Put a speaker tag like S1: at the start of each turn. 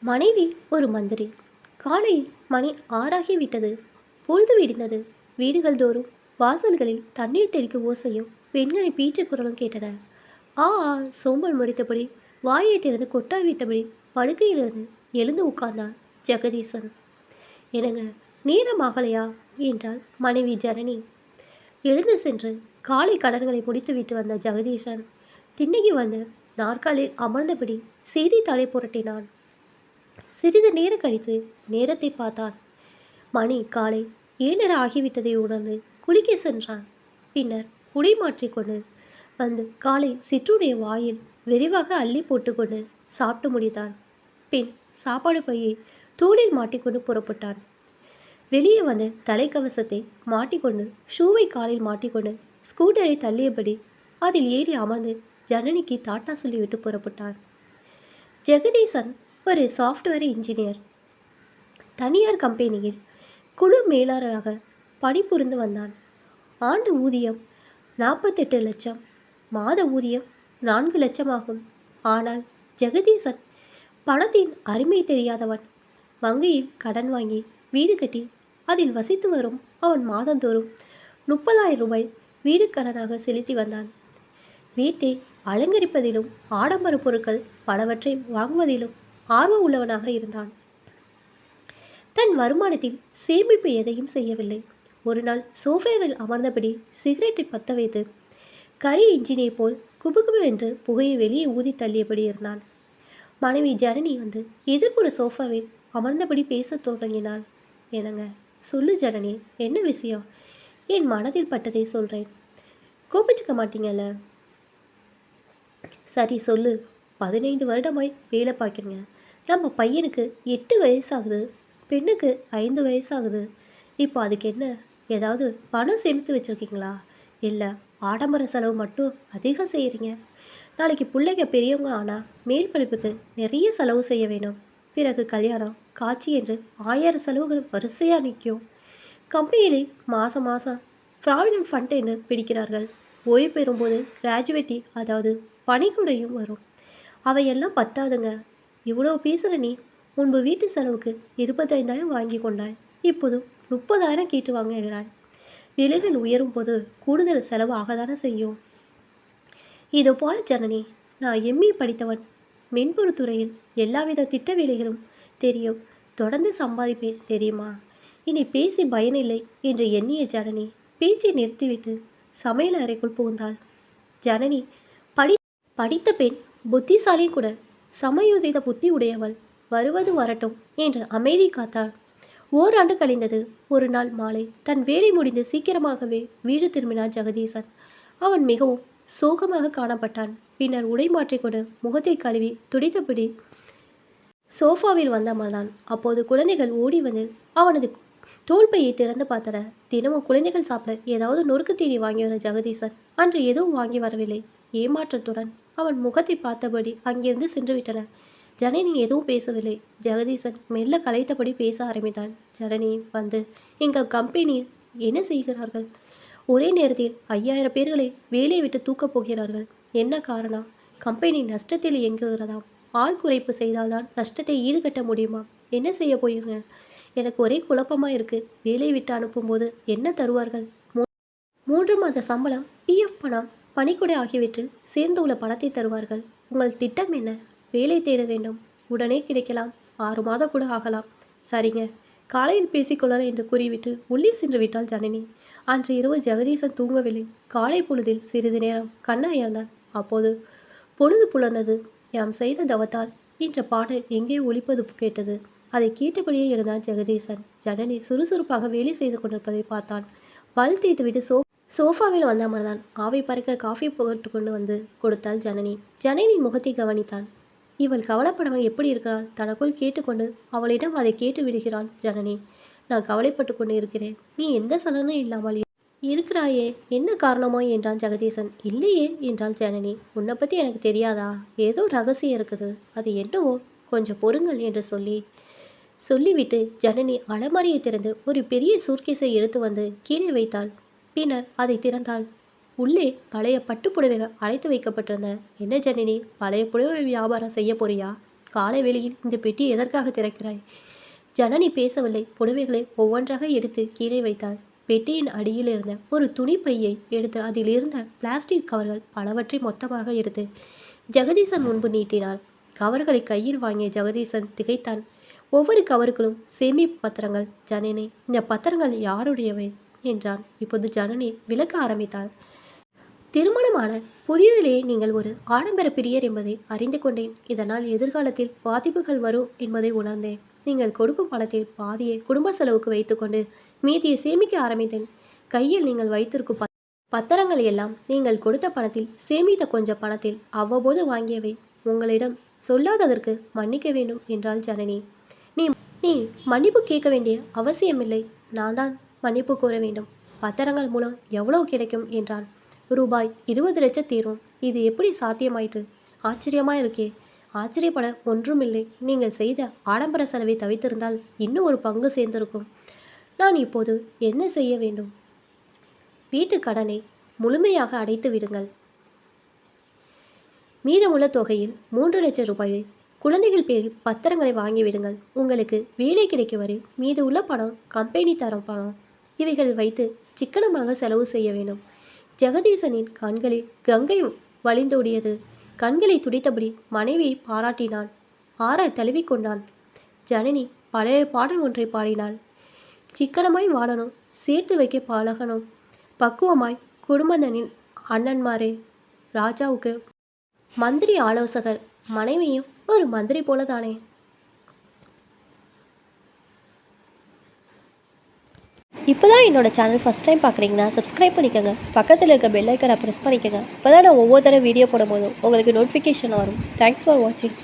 S1: மனைவி ஒரு மந்திரி. காலையில் மணி 6 பொழுது விடிந்தது. வீடுகள் தோறும் வாசல்களில் தண்ணீர் தெளிக்கும் ஓசையும் பெண்களின் பீச்சு குரலும் கேட்டன. ஆ ஆ சோம்பல் முறித்தபடி வாயை திறந்து கொட்டாய் விட்டபடி படுக்கையிலிருந்து எழுந்து உட்கார்ந்தான் ஜெகதீசன். என்னங்க, நேரமாகலையா என்றாள் மனைவி ஜனனி. எழுந்து சென்று காலை கடன்களை முடித்துவிட்டு வந்த ஜெகதீசன் திண்ணகி வந்து நாற்காலில் அமர்ந்தபடி செய்தித்தாளை புரட்டினான். சிறிது நேரம் கழித்து நேரத்தை பார்த்தான். மணி காலை 7:30 ஆகிவிட்டதை உணர்ந்து குளிக்க சென்றான். பின்னர் உடை மாற்றிக்கொண்டு வந்து காலை சிற்றுடைய வாயில் விரைவாக அள்ளி போட்டுக்கொண்டு சாப்பிட்டு முடித்தான். பின் சாப்பாடு பையை தோளில் மாட்டிக்கொண்டு புறப்பட்டான். வெளியே வந்து தலைக்கவசத்தை மாட்டிக்கொண்டு ஷூவை காலில் மாட்டிக்கொண்டு ஸ்கூட்டரை தள்ளியபடி அதில் ஏறி அமர்ந்து ஜனனிக்கு டாட்டா சொல்லிவிட்டு புறப்பட்டான். ஜெகதீசன் ஒரு சாஃப்ட்வேர் இன்ஜினியர். தனியார் கம்பெனியில் குழு மேலாளராக பணிபுரிந்து வந்தான். ஆண்டு ஊதியம் 48 லட்சம், மாத ஊதியம் 4 லட்சம் ஆகும். ஆனால் ஜெகதீசன் பணத்தின் அருமை தெரியாதவன். வங்கியில் கடன் வாங்கி வீடு கட்டி அதில் வசித்து வரும் அவன் மாதந்தோறும் 30,000 ரூபாய் வீடு கடனாக செலுத்தி வந்தான். வீட்டை அலங்கரிப்பதிலும் ஆடம்பர பொருட்கள் பலவற்றை வாங்குவதிலும் ஆர்வம் உள்ளவனாக இருந்தான். தன் வருமானத்தில் சேமிப்பு எதையும் செய்யவில்லை. ஒரு நாள் சோஃபாவில் அமர்ந்தபடி சிகரெட்டை பற்ற வைத்து கரி இன்ஜினை போல் குபுகுபு என்று புகையை வெளியே ஊதி தள்ளியபடி இருந்தான். மனைவி ஜனனி வந்து எதிர்ப்புற சோஃபாவில் அமர்ந்தபடி பேசத் தொடங்கினாள். என்னங்க, சொல்லு ஜனனி, என்ன விஷயம்? என் மனதில் பட்டதை சொல்கிறேன். கோபிச்சுக்க மாட்டீங்கல்ல? சரி சொல்லு. 15 வருடமாய் வேலை பார்க்குறீங்க. நம்ம பையனுக்கு 8 வயசாகுது, பெண்ணுக்கு 5 வயசாகுது. இப்போ அதுக்கு என்ன, ஏதாவது பணம் சேமித்து வச்சுருக்கீங்களா? இல்லை ஆடம்பர செலவு மட்டும் அதிகம் செய்கிறீங்க? நாளைக்கு பிள்ளைங்க பெரியவங்க ஆனால் மேல் படிப்புக்கு நிறைய செலவு செய்ய வேணும். பிறகு கல்யாணம் காட்சி என்று 1000 செலவுகள் வரிசையாக நிற்கும். கம்பெனியில் மாதம் ப்ராவிடன்ட் ஃபண்ட் என்று பிடிக்கிறார்கள். ஓய்வு பெறும்போது கிராஜுவேட்டி, அதாவது பணிக்குடையும் வரும். அவையெல்லாம் பத்தாதுங்க. இவ்வளோ பேசுகிற நீ முன்பு வீட்டு செலவுக்கு 25,000 வாங்கி கொண்டாய். இப்போது 30,000 கேட்டு வாங்குகிறாய். விலைகள் உயரும் போது கூடுதல் செலவு ஆகத்தானே செய்யும். இதோ பார் ஜனனி, நான் எம்இ படித்தவன். மென்பொருள் துறையில் எல்லாவித திட்ட வேலைகளும் தெரியும். தொடர்ந்து சம்பாதிப்பேன் தெரியுமா? இனி பேசி பயனில்லை என்று எண்ணிய ஜனனி பேச்சை நிறுத்திவிட்டு சமையல் அறைக்குள் புகுந்தாள். ஜனனி படித்த பெண், புத்திசாலி கூட. சமயோசித புத்தி உடையவள். வருவது வரட்டும் என்று அமைதி காத்தாள். ஓராண்டு கழிந்தது. ஒரு நாள் மாலை தன் வேலை முடிந்து சீக்கிரமாகவே வீடு திரும்பினான் ஜெகதீசன். அவன் மிகவும் சோகமாக காணப்பட்டான். பின்னர் உடை மாற்றிக்கொண்டு முகத்தை கழுவி துடித்தபடி சோஃபாவில் வந்தமர்ந்தான். அப்போது குழந்தைகள் ஓடி வந்து அவனது தோல்பையை திறந்து பார்த்தன. தினமும் குழந்தைகள் சாப்பிட ஏதாவது நொறுக்கு தீனி வாங்கி வர ஜெகதீசன் அன்று எதுவும் வாங்கி வரவில்லை. ஏமாற்றத்துடன் அவன் முகத்தை பார்த்தபடி அங்கிருந்து சென்று விட்டன. ஜனனி எதுவும் பேசவில்லை. ஜெகதீசன் மெல்ல கலைத்தபடி பேச ஆரம்பித்தான். ஜனனி வந்து, எங்கள் கம்பெனியில் என்ன செய்கிறார்கள்? ஒரே நேரத்தில் 5,000 பேர்களை வேலையை விட்டு தூக்கப் போகிறார்கள். என்ன காரணம்? கம்பெனி நஷ்டத்தில் இயங்குகிறதாம். ஆள் குறைப்பு செய்தால்தான் நஷ்டத்தை ஈடுகட்ட முடியுமா? என்ன செய்ய போயிருங்க? எனக்கு ஒரே குழப்பமாக இருக்குது. வேலையை விட்டு அனுப்பும்போது என்ன தருவார்கள்? 3 மாத சம்பளம், பிஎஃப் பணம், பணிக்கொடை ஆகியவற்றில் சேர்ந்துள்ள பணத்தை தருவார்கள். உங்கள் திட்டம் என்ன? வேலை தேட வேண்டும். உடனே கிடைக்கலாம். 6 மாதம் கூட ஆகலாம். சரிங்க, காலையில் பேசிக்கொள்ளலாம் என்று கூறிவிட்டு உள்ளே சென்று விட்டாள் ஜனனி. அன்று இரவு ஜெகதீசன் தூங்கவில்லை. காலை பொழுதில் சிறிது நேரம் கண்ணயர்ந்தான். அப்போது பொழுது புலர்ந்தது. யாம் செய்த தவத்தால் என்ற பாடல் எங்கே ஒலிப்பது கேட்டது. அதை கேட்டபடியே எழுந்தான் ஜெகதீசன். ஜனனி சுறுசுறுப்பாக வேலை செய்து கொண்டிருப்பதை பார்த்தான். பல் தேய்த்துவிட்டு சோஃபாவில் வந்து அமர்ந்தான். ஆவை பறக்க காஃபி போட்டு கொண்டு வந்து கொடுத்தாள் ஜனனி. ஜனனியின் முகத்தை கவனித்தான். இவள் கவலைப்படாமல் எப்படி இருக்கிறாள்? தனக்குள் கேட்டுக்கொண்டு அவளிடம் அதை கேட்டு விடுகிறாள் ஜனனி. நான் கவலைப்பட்டு கொண்டு இருக்கிறேன். நீ எந்த சலனும் இல்லாமல் இருக்கிறாயே, என்ன காரணமோ என்றான் ஜெகதீசன். இல்லையே என்றாள் ஜனனி. உன்னை பற்றி எனக்கு தெரியாதா? ஏதோ ரகசியம் இருக்குது. அது என்னவோ, கொஞ்சம் பொறுங்கள் என்று சொல்லிவிட்டு ஜனனி அலமாரியை திறந்து ஒரு பெரிய சூட்கேஸை எடுத்து வந்து கீழே வைத்தாள். பின்னர் அதை திறந்தாள். உள்ளே பழைய பட்டுப்புடவைகள் அடைத்து வைக்கப்பட்டிருந்த. என்ன ஜனனி, பழைய புடவை வியாபாரம் செய்ய போறியா? காலை வேளையில் இந்த பெட்டி எதற்காக திறக்கிறாய்? ஜனனி பேசவில்லை. புடவைகளை ஒவ்வொன்றாக எடுத்து கீழே வைத்தாள். பெட்டியின் அடியில் இருந்த ஒரு துணி பையை எடுத்து அதில் இருந்த பிளாஸ்டிக் கவர்கள் பலவற்றை மொத்தமாக எடுத்து ஜெகதீசன் முன்பு நீட்டினாள். கவர்களை கையில் வாங்கிய ஜெகதீசன் திகைத்தான். ஒவ்வொரு கவருக்குள்ளும் சேமிப்பு பத்திரங்கள். ஜனனி, இந்த பத்திரங்கள் யாருடையவை என்றான். இப்போது ஜனனி விளக்க ஆரம்பித்தாள். திருமணமான புதியதிலேயே நீங்கள் ஒரு ஆடம்பர பிரியர் என்பதை அறிந்து கொண்டேன். இதனால் எதிர்காலத்தில் பாதிப்புகள் வரும் என்பதை உணர்ந்தேன். நீங்கள் கொடுக்கும் பணத்தில் பாதியை குடும்ப செலவுக்கு வைத்துக்கொண்டு மீதியை சேமிக்க ஆரம்பித்தேன். கையில் நீங்கள் வைத்திருக்கும் பத்திரங்கள் எல்லாம் நீங்கள் கொடுத்த பணத்தில் சேமித்த கொஞ்சம் பணத்தில் அவ்வப்போது வாங்கியவை. உங்களிடம் சொல்லாததற்கு மன்னிக்க வேண்டும் என்றாள் ஜனனி. நீ நீ மன்னிப்பு கேட்க வேண்டிய அவசியமில்லை. நான் தான் மன்னிப்பு கோர வேண்டும். பத்திரங்கள் மூலம் எவ்வளவு கிடைக்கும் என்றான். ரூபாய் 20 லட்சம் தீரும். இது எப்படி சாத்தியமாயிற்று? ஆச்சரியமா இருக்கே. ஆச்சரியப்பட ஒன்றுமில்லை. நீங்கள் செய்த ஆடம்பர செலவை தவிர்த்திருந்தால் இன்னும் ஒரு பங்கு சேர்ந்திருக்கும். நான் இப்போது என்ன செய்ய வேண்டும்? வீட்டு கடனை முழுமையாக அடைத்து விடுங்கள். மீதமுள்ள தொகையில் 3 லட்சம் ரூபாயை குழந்தைகள் பேரில் பத்திரங்களை வாங்கிவிடுங்கள். உங்களுக்கு வேலை கிடைக்கும் வரை மீது உள்ள பணம் கம்பெனி தரும் பணம். இவைகள் வைத்து சிக்கனமாக செலவு செய்ய வேண்டும். ஜெகதீசனின் கண்களில் கங்கை வழிந்தோடியது. கண்களை துடைத்தபடி மனைவியை பாராட்டினான். ஆற தழுவிக்கொண்டான். ஜனனி பழைய பாடல் ஒன்றை பாடினாள். சிக்கனமாய் வாழணும், சேர்த்து வைக்க பழகணும், பக்குவமாய் குடும்பந்தனின் அண்ணன்மாரே. ராஜாவுக்கு மந்திரி ஆலோசகர், மனைவியும் ஒரு மந்திரி போல தானே. இப்போ தான் என்னோடய சேனல் ஃபஸ்ட் டைம் பார்க்குறீங்கன்னா சப்ஸ்கிரைப் பண்ணிக்கோங்க. பக்கத்தில் இருக்க பெல் ஐக்கனை ப்ரெஸ் பண்ணிக்கோங்க. இப்போ தான் நான் ஒவ்வொரு தடவை வீடியோ போடும்போதும் உங்களுக்கு நோட்டிஃபிகேஷன் வரும். தேங்க்ஸ் ஃபார் வாட்சிங்.